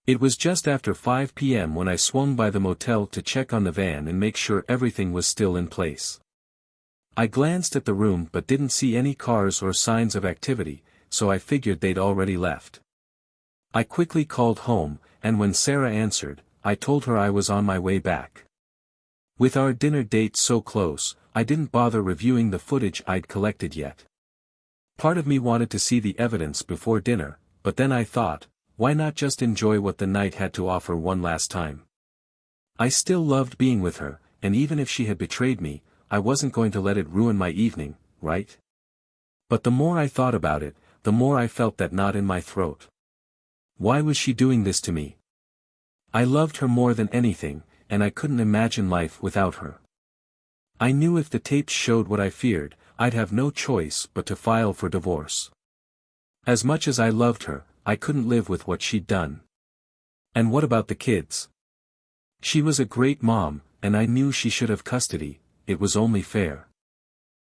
It was just after 5 p.m. when I swung by the motel to check on the van and make sure everything was still in place. I glanced at the room but didn't see any cars or signs of activity, so I figured they'd already left. I quickly called home, and when Sarah answered, I told her I was on my way back. With our dinner date so close, I didn't bother reviewing the footage I'd collected yet. Part of me wanted to see the evidence before dinner, but then I thought, why not just enjoy what the night had to offer one last time? I still loved being with her, and even if she had betrayed me, I wasn't going to let it ruin my evening, right? But the more I thought about it, the more I felt that knot in my throat. Why was she doing this to me? I loved her more than anything, and I couldn't imagine life without her. I knew if the tapes showed what I feared, I'd have no choice but to file for divorce. As much as I loved her, I couldn't live with what she'd done. And what about the kids? She was a great mom, and I knew she should have custody. It was only fair.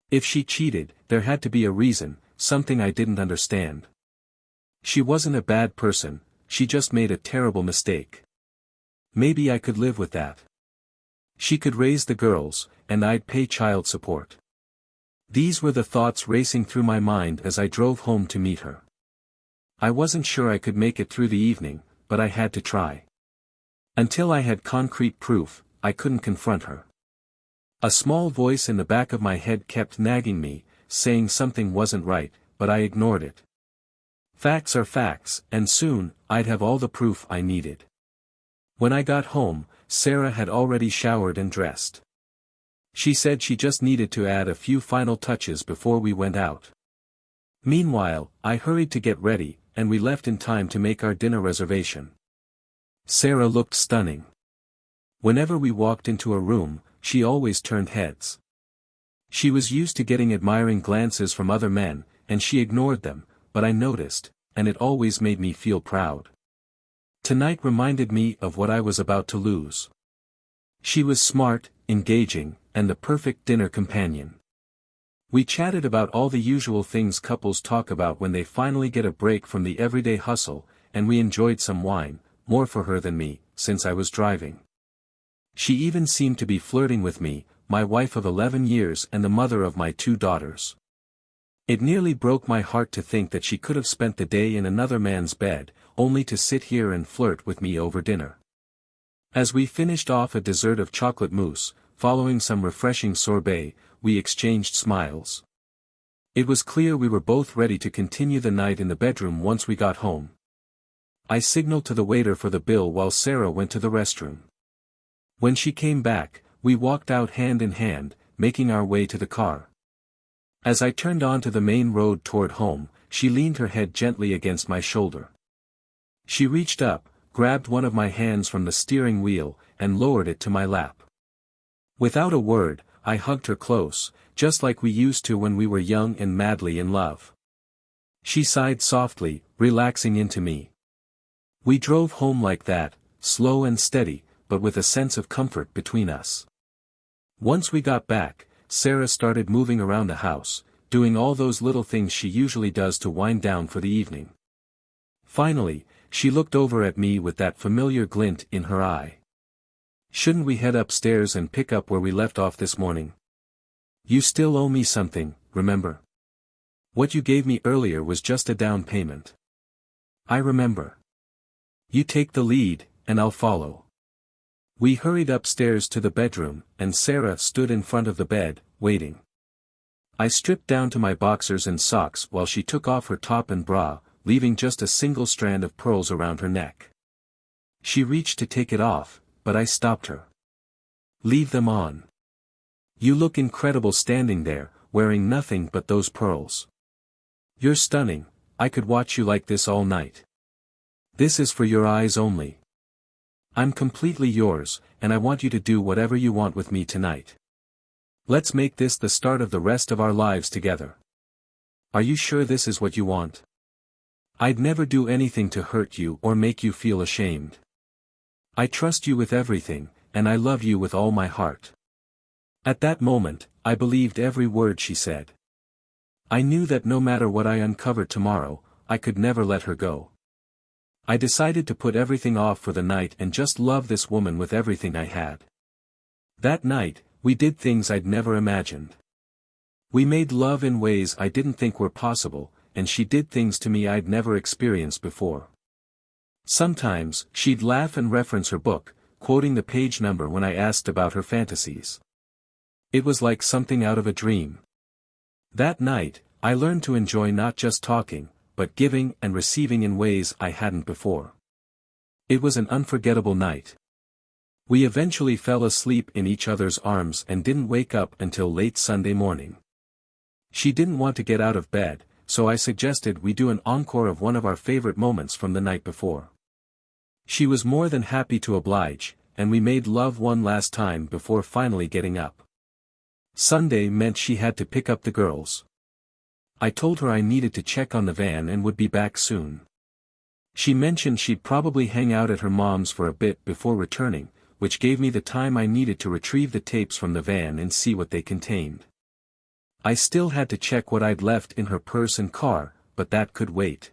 If she cheated, there had to be a reason, something I didn't understand. She wasn't a bad person, she just made a terrible mistake. Maybe I could live with that. She could raise the girls, and I'd pay child support. These were the thoughts racing through my mind as I drove home to meet her. I wasn't sure I could make it through the evening, but I had to try. Until I had concrete proof, I couldn't confront her. A small voice in the back of my head kept nagging me, saying something wasn't right, but I ignored it. Facts are facts, and soon, I'd have all the proof I needed. When I got home, Sarah had already showered and dressed. She said she just needed to add a few final touches before we went out. Meanwhile, I hurried to get ready, and we left in time to make our dinner reservation. Sarah looked stunning. Whenever we walked into a room, she always turned heads. She was used to getting admiring glances from other men, and she ignored them, but I noticed, and it always made me feel proud. Tonight reminded me of what I was about to lose. She was smart, engaging, and the perfect dinner companion. We chatted about all the usual things couples talk about when they finally get a break from the everyday hustle, and we enjoyed some wine, more for her than me, since I was driving. She even seemed to be flirting with me, my wife of 11 years and the mother of my 2 daughters. It nearly broke my heart to think that she could have spent the day in another man's bed, only to sit here and flirt with me over dinner. As we finished off a dessert of chocolate mousse, following some refreshing sorbet, we exchanged smiles. It was clear we were both ready to continue the night in the bedroom once we got home. I signaled to the waiter for the bill while Sarah went to the restroom. When she came back, we walked out hand in hand, making our way to the car. As I turned onto the main road toward home, she leaned her head gently against my shoulder. She reached up, grabbed one of my hands from the steering wheel, and lowered it to my lap. Without a word, I hugged her close, just like we used to when we were young and madly in love. She sighed softly, relaxing into me. We drove home like that, slow and steady, but with a sense of comfort between us. Once we got back, Sarah started moving around the house, doing all those little things she usually does to wind down for the evening. Finally, she looked over at me with that familiar glint in her eye. "Shouldn't we head upstairs and pick up where we left off this morning? You still owe me something, remember? What you gave me earlier was just a down payment." "I remember. You take the lead, and I'll follow." We hurried upstairs to the bedroom, and Sarah stood in front of the bed, waiting. I stripped down to my boxers and socks while she took off her top and bra, leaving just a single strand of pearls around her neck. She reached to take it off, but I stopped her. "Leave them on. You look incredible standing there, wearing nothing but those pearls. You're stunning. I could watch you like this all night. This is for your eyes only. I'm completely yours, and I want you to do whatever you want with me tonight. Let's make this the start of the rest of our lives together. Are you sure this is what you want? I'd never do anything to hurt you or make you feel ashamed. I trust you with everything, and I love you with all my heart." At that moment, I believed every word she said. I knew that no matter what I uncovered tomorrow, I could never let her go. I decided to put everything off for the night and just love this woman with everything I had. That night, we did things I'd never imagined. We made love in ways I didn't think were possible, and she did things to me I'd never experienced before. Sometimes, she'd laugh and reference her book, quoting the page number when I asked about her fantasies. It was like something out of a dream. That night, I learned to enjoy not just talking, but giving and receiving in ways I hadn't before. It was an unforgettable night. We eventually fell asleep in each other's arms and didn't wake up until late Sunday morning. She didn't want to get out of bed, so I suggested we do an encore of one of our favorite moments from the night before. She was more than happy to oblige, and we made love one last time before finally getting up. Sunday meant she had to pick up the girls. I told her I needed to check on the van and would be back soon. She mentioned she'd probably hang out at her mom's for a bit before returning, which gave me the time I needed to retrieve the tapes from the van and see what they contained. I still had to check what I'd left in her purse and car, but that could wait.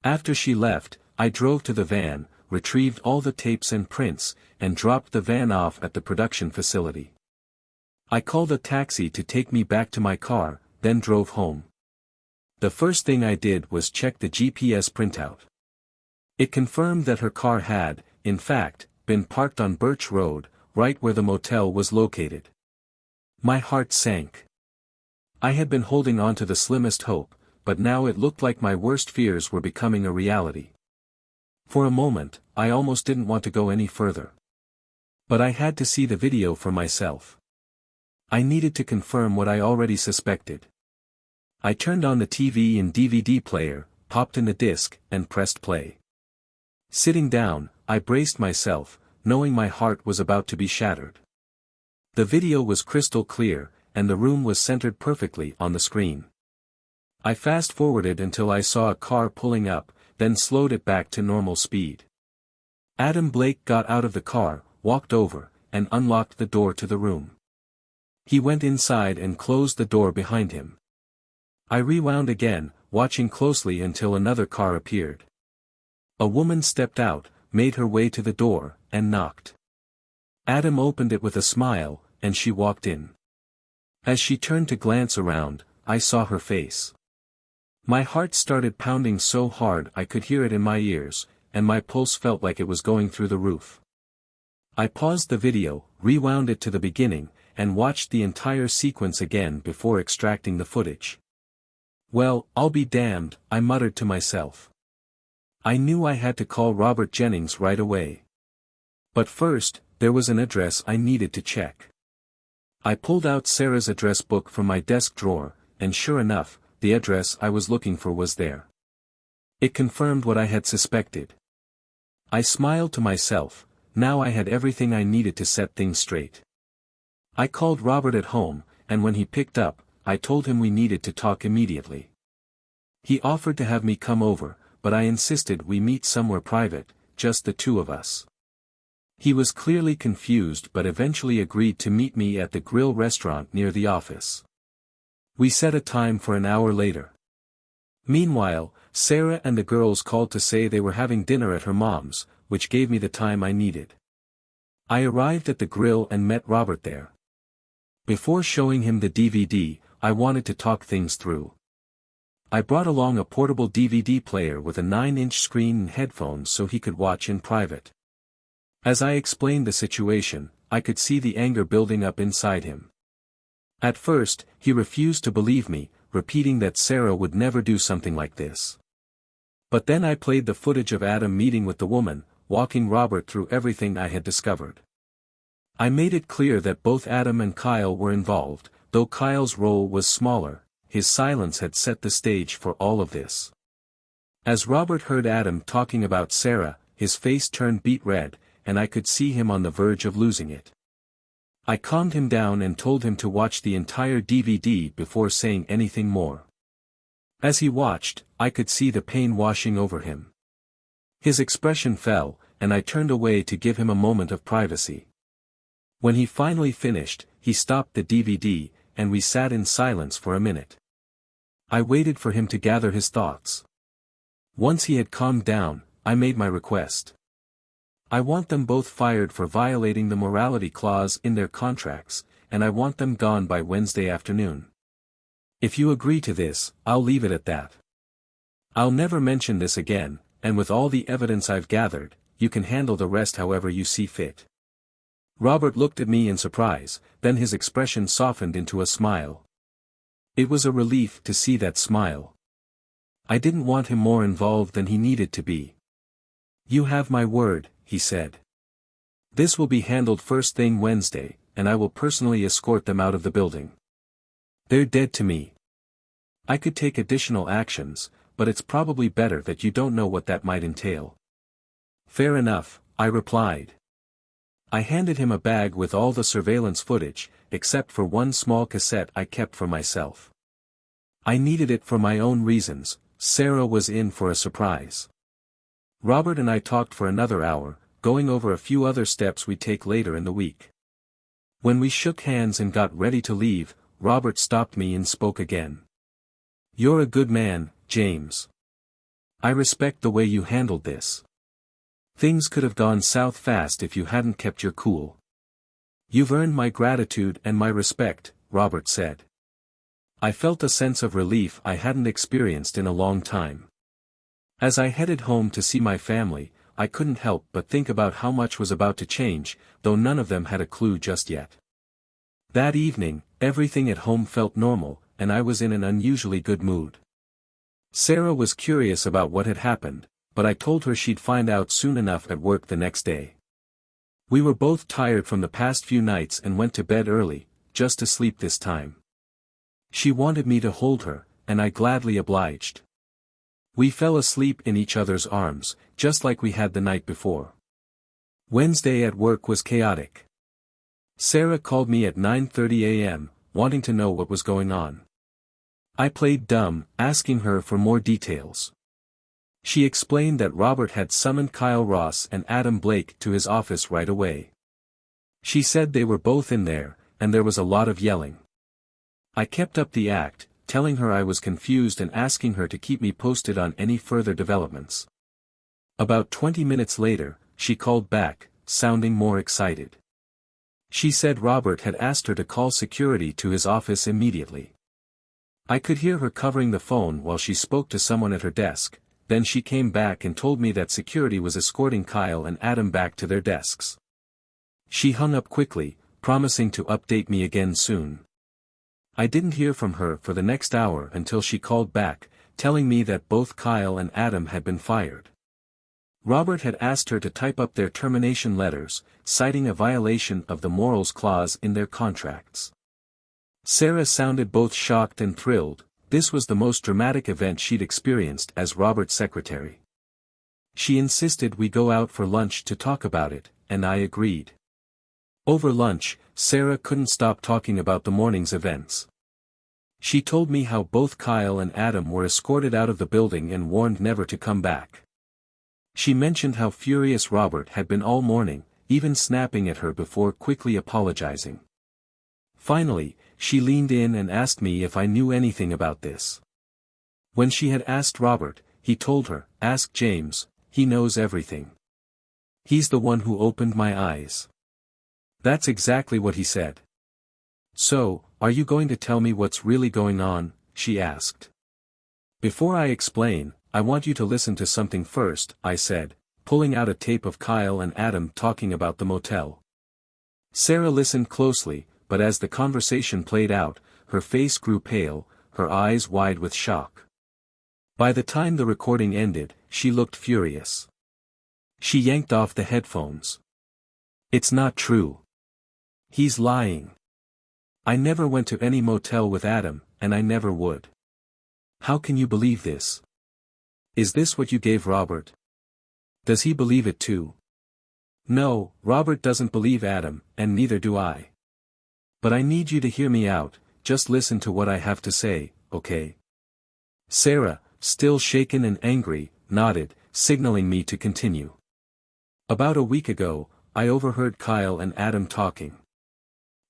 After she left, I drove to the van, retrieved all the tapes and prints, and dropped the van off at the production facility. I called a taxi to take me back to my car, then drove home. The first thing I did was check the GPS printout. It confirmed that her car had, in fact, been parked on Birch Road, right where the motel was located. My heart sank. I had been holding on to the slimmest hope, but now it looked like my worst fears were becoming a reality. For a moment, I almost didn't want to go any further. But I had to see the video for myself. I needed to confirm what I already suspected. I turned on the TV and DVD player, popped in the disc, and pressed play. Sitting down, I braced myself, knowing my heart was about to be shattered. The video was crystal clear, and the room was centered perfectly on the screen. I fast-forwarded until I saw a car pulling up, then slowed it back to normal speed. Adam Blake got out of the car, walked over, and unlocked the door to the room. He went inside and closed the door behind him. I rewound again, watching closely until another car appeared. A woman stepped out, made her way to the door, and knocked. Adam opened it with a smile, and she walked in. As she turned to glance around, I saw her face. My heart started pounding so hard I could hear it in my ears, and my pulse felt like it was going through the roof. I paused the video, rewound it to the beginning, and watched the entire sequence again before extracting the footage. Well, I'll be damned, I muttered to myself. I knew I had to call Robert Jennings right away. But first, there was an address I needed to check. I pulled out Sarah's address book from my desk drawer, and sure enough, the address I was looking for was there. It confirmed what I had suspected. I smiled to myself, now I had everything I needed to set things straight. I called Robert at home, and when he picked up, I told him we needed to talk immediately. He offered to have me come over, but I insisted we meet somewhere private, just the two of us. He was clearly confused but eventually agreed to meet me at the grill restaurant near the office. We set a time for an hour later. Meanwhile, Sarah and the girls called to say they were having dinner at her mom's, which gave me the time I needed. I arrived at the grill and met Robert there. Before showing him the DVD, I wanted to talk things through. I brought along a portable DVD player with a 9-inch screen and headphones so he could watch in private. As I explained the situation, I could see the anger building up inside him. At first, he refused to believe me, repeating that Sarah would never do something like this. But then I played the footage of Adam meeting with the woman, walking Robert through everything I had discovered. I made it clear that both Adam and Kyle were involved, though Kyle's role was smaller. His silence had set the stage for all of this. As Robert heard Adam talking about Sarah, his face turned beet red, and I could see him on the verge of losing it. I calmed him down and told him to watch the entire DVD before saying anything more. As he watched, I could see the pain washing over him. His expression fell, and I turned away to give him a moment of privacy. When he finally finished, he stopped the DVD, and we sat in silence for a minute. I waited for him to gather his thoughts. Once he had calmed down, I made my request. I want them both fired for violating the morality clause in their contracts, and I want them gone by Wednesday afternoon. If you agree to this, I'll leave it at that. I'll never mention this again, and with all the evidence I've gathered, you can handle the rest however you see fit. Robert looked at me in surprise, then his expression softened into a smile. It was a relief to see that smile. I didn't want him more involved than he needed to be. You have my word, he said. This will be handled first thing Wednesday, and I will personally escort them out of the building. They're dead to me. I could take additional actions, but it's probably better that you don't know what that might entail. Fair enough, I replied. I handed him a bag with all the surveillance footage, except for one small cassette I kept for myself. I needed it for my own reasons. Sarah was in for a surprise. Robert and I talked for another hour, going over a few other steps we'd take later in the week. When we shook hands and got ready to leave, Robert stopped me and spoke again. You're a good man, James. I respect the way you handled this. Things could have gone south fast if you hadn't kept your cool. You've earned my gratitude and my respect, Robert said. I felt a sense of relief I hadn't experienced in a long time. As I headed home to see my family, I couldn't help but think about how much was about to change, though none of them had a clue just yet. That evening, everything at home felt normal, and I was in an unusually good mood. Sarah was curious about what had happened, but I told her she'd find out soon enough at work the next day. We were both tired from the past few nights and went to bed early, just to sleep this time. She wanted me to hold her, and I gladly obliged. We fell asleep in each other's arms, just like we had the night before. Wednesday at work was chaotic. Sarah called me at 9:30 a.m., wanting to know what was going on. I played dumb, asking her for more details. She explained that Robert had summoned Kyle Ross and Adam Blake to his office right away. She said they were both in there, and there was a lot of yelling. I kept up the act, telling her I was confused and asking her to keep me posted on any further developments. About 20 minutes later, she called back, sounding more excited. She said Robert had asked her to call security to his office immediately. I could hear her covering the phone while she spoke to someone at her desk, then she came back and told me that security was escorting Kyle and Adam back to their desks. She hung up quickly, promising to update me again soon. I didn't hear from her for the next hour until she called back, telling me that both Kyle and Adam had been fired. Robert had asked her to type up their termination letters, citing a violation of the morals clause in their contracts. Sarah sounded both shocked and thrilled. This was the most dramatic event she'd experienced as Robert's secretary. She insisted we go out for lunch to talk about it, and I agreed. Over lunch, Sarah couldn't stop talking about the morning's events. She told me how both Kyle and Adam were escorted out of the building and warned never to come back. She mentioned how furious Robert had been all morning, even snapping at her before quickly apologizing. Finally, she leaned in and asked me if I knew anything about this. When she had asked Robert, he told her, "Ask James, he knows everything. He's the one who opened my eyes." That's exactly what he said. "So, are you going to tell me what's really going on?" she asked. "Before I explain, I want you to listen to something first," I said, pulling out a tape of Kyle and Adam talking about the motel. Sarah listened closely, but as the conversation played out, her face grew pale, her eyes wide with shock. By the time the recording ended, she looked furious. She yanked off the headphones. "It's not true. He's lying. I never went to any motel with Adam, and I never would. How can you believe this? Is this what you gave Robert? Does he believe it too?" "No, Robert doesn't believe Adam, and neither do I. But I need you to hear me out, just listen to what I have to say, okay?" Sarah, still shaken and angry, nodded, signaling me to continue. "About a week ago, I overheard Kyle and Adam talking.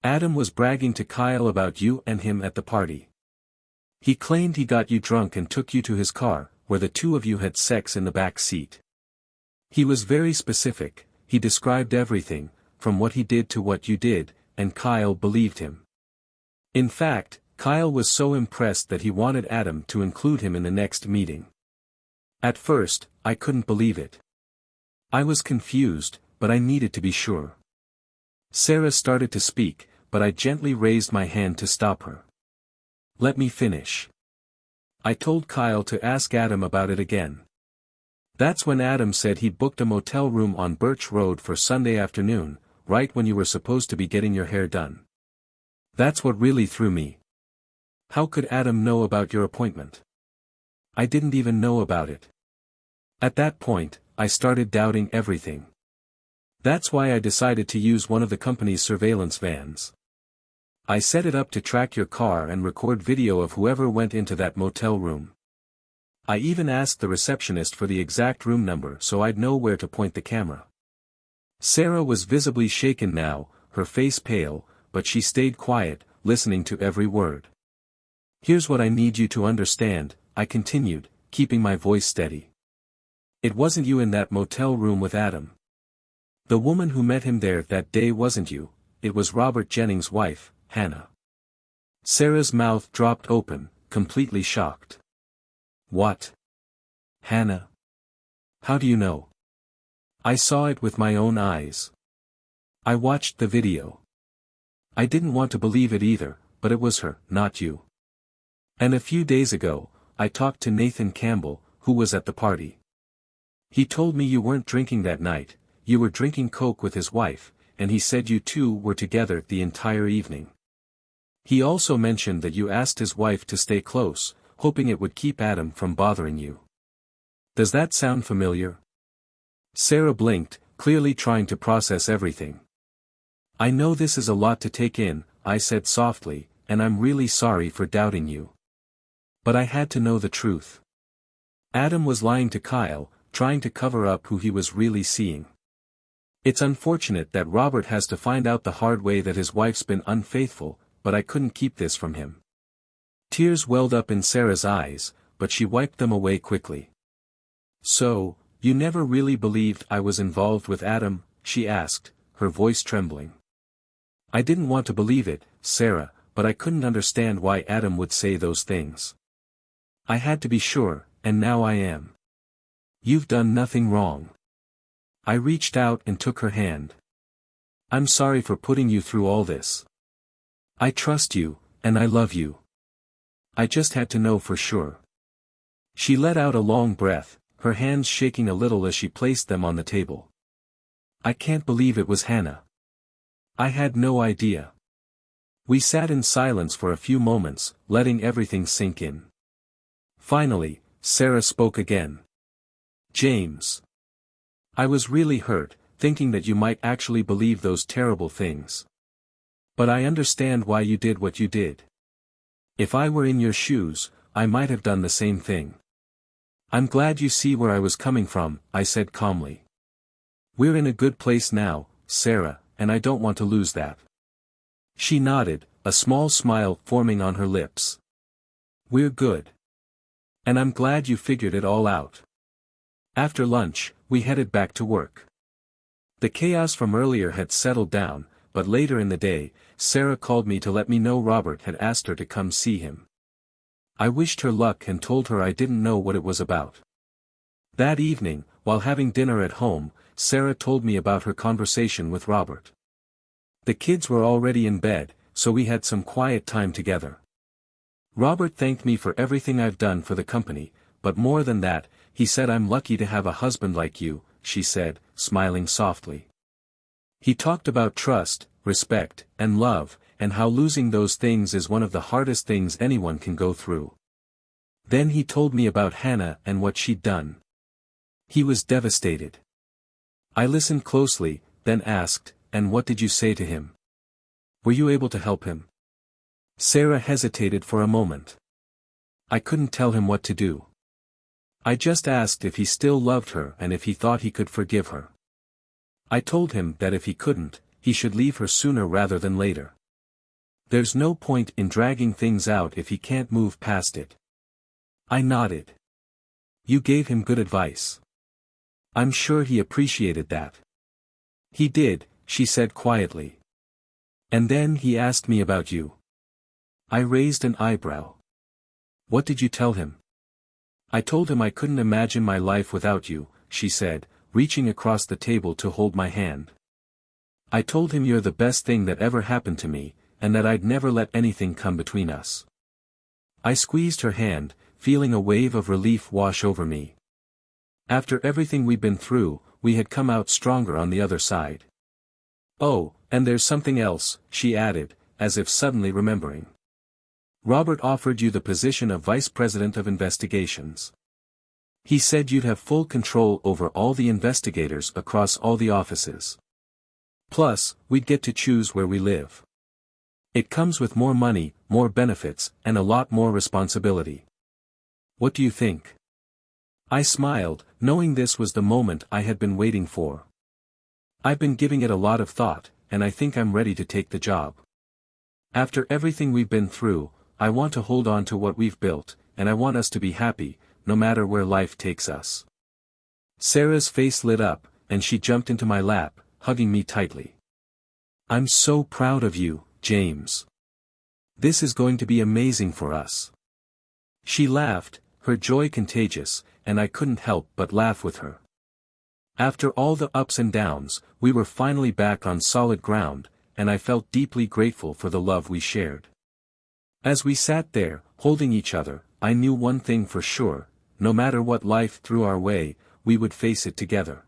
Adam was bragging to Kyle about you and him at the party. He claimed he got you drunk and took you to his car, where the two of you had sex in the back seat. He was very specific, he described everything, from what he did to what you did, and Kyle believed him. In fact, Kyle was so impressed that he wanted Adam to include him in the next meeting. At first, I couldn't believe it. I was confused, but I needed to be sure." Sarah started to speak, but I gently raised my hand to stop her. "Let me finish. I told Kyle to ask Adam about it again. That's when Adam said he'd booked a motel room on Birch Road for Sunday afternoon, right when you were supposed to be getting your hair done. That's what really threw me. How could Adam know about your appointment? I didn't even know about it. At that point, I started doubting everything. That's why I decided to use one of the company's surveillance vans. I set it up to track your car and record video of whoever went into that motel room. I even asked the receptionist for the exact room number so I'd know where to point the camera." Sarah was visibly shaken now, her face pale, but she stayed quiet, listening to every word. "Here's what I need you to understand," I continued, keeping my voice steady. "It wasn't you in that motel room with Adam. The woman who met him there that day wasn't you, it was Robert Jennings' wife, Hannah." Sarah's mouth dropped open, completely shocked. "What? Hannah? How do you know?" "I saw it with my own eyes. I watched the video. I didn't want to believe it either, but it was her, not you. And a few days ago, I talked to Nathan Campbell, who was at the party. He told me you weren't drinking that night, you were drinking Coke with his wife, and he said you two were together the entire evening. He also mentioned that you asked his wife to stay close, hoping it would keep Adam from bothering you. Does that sound familiar?" Sarah blinked, clearly trying to process everything. "I know this is a lot to take in," I said softly, "and I'm really sorry for doubting you. But I had to know the truth. Adam was lying to Kyle, trying to cover up who he was really seeing. It's unfortunate that Robert has to find out the hard way that his wife's been unfaithful, but I couldn't keep this from him." Tears welled up in Sarah's eyes, but she wiped them away quickly. "So, you never really believed I was involved with Adam?" she asked, her voice trembling. "I didn't want to believe it, Sarah, but I couldn't understand why Adam would say those things. I had to be sure, and now I am. You've done nothing wrong." I reached out and took her hand. "I'm sorry for putting you through all this. I trust you, and I love you. I just had to know for sure." She let out a long breath, her hands shaking a little as she placed them on the table. I can't believe it was Hannah. I had no idea. We sat in silence for a few moments, letting everything sink in. Finally, Sarah spoke again. James. I was really hurt, thinking that you might actually believe those terrible things. But I understand why you did what you did. If I were in your shoes, I might have done the same thing. I'm glad you see where I was coming from, I said calmly. We're in a good place now, Sarah, and I don't want to lose that. She nodded, a small smile forming on her lips. We're good. And I'm glad you figured it all out. After lunch, we headed back to work. The chaos from earlier had settled down, but later in the day, Sarah called me to let me know Robert had asked her to come see him. I wished her luck and told her I didn't know what it was about. That evening, while having dinner at home, Sarah told me about her conversation with Robert. The kids were already in bed, so we had some quiet time together. Robert thanked me for everything I've done for the company, but more than that, he said I'm lucky to have a husband like you, she said, smiling softly. He talked about trust, respect, and love, and how losing those things is one of the hardest things anyone can go through. Then he told me about Hannah and what she'd done. He was devastated. I listened closely, then asked, and what did you say to him? Were you able to help him? Sarah hesitated for a moment. I couldn't tell him what to do. I just asked if he still loved her and if he thought he could forgive her. I told him that if he couldn't, he should leave her sooner rather than later. There's no point in dragging things out if he can't move past it. I nodded. You gave him good advice. I'm sure he appreciated that. He did, she said quietly. And then he asked me about you. I raised an eyebrow. What did you tell him? I told him I couldn't imagine my life without you, she said, reaching across the table to hold my hand. I told him you're the best thing that ever happened to me, and that I'd never let anything come between us. I squeezed her hand, feeling a wave of relief wash over me. After everything we'd been through, we had come out stronger on the other side. Oh, and there's something else, she added, as if suddenly remembering. Robert offered you the position of Vice President of Investigations. He said you'd have full control over all the investigators across all the offices. Plus, we'd get to choose where we live. It comes with more money, more benefits, and a lot more responsibility. What do you think? I smiled, knowing this was the moment I had been waiting for. I've been giving it a lot of thought, and I think I'm ready to take the job. After everything we've been through, I want to hold on to what we've built, and I want us to be happy, no matter where life takes us. Sarah's face lit up, and she jumped into my lap, hugging me tightly. I'm so proud of you, James. This is going to be amazing for us. She laughed, her joy contagious, and I couldn't help but laugh with her. After all the ups and downs, we were finally back on solid ground, and I felt deeply grateful for the love we shared. As we sat there, holding each other, I knew one thing for sure, no matter what life threw our way, we would face it together.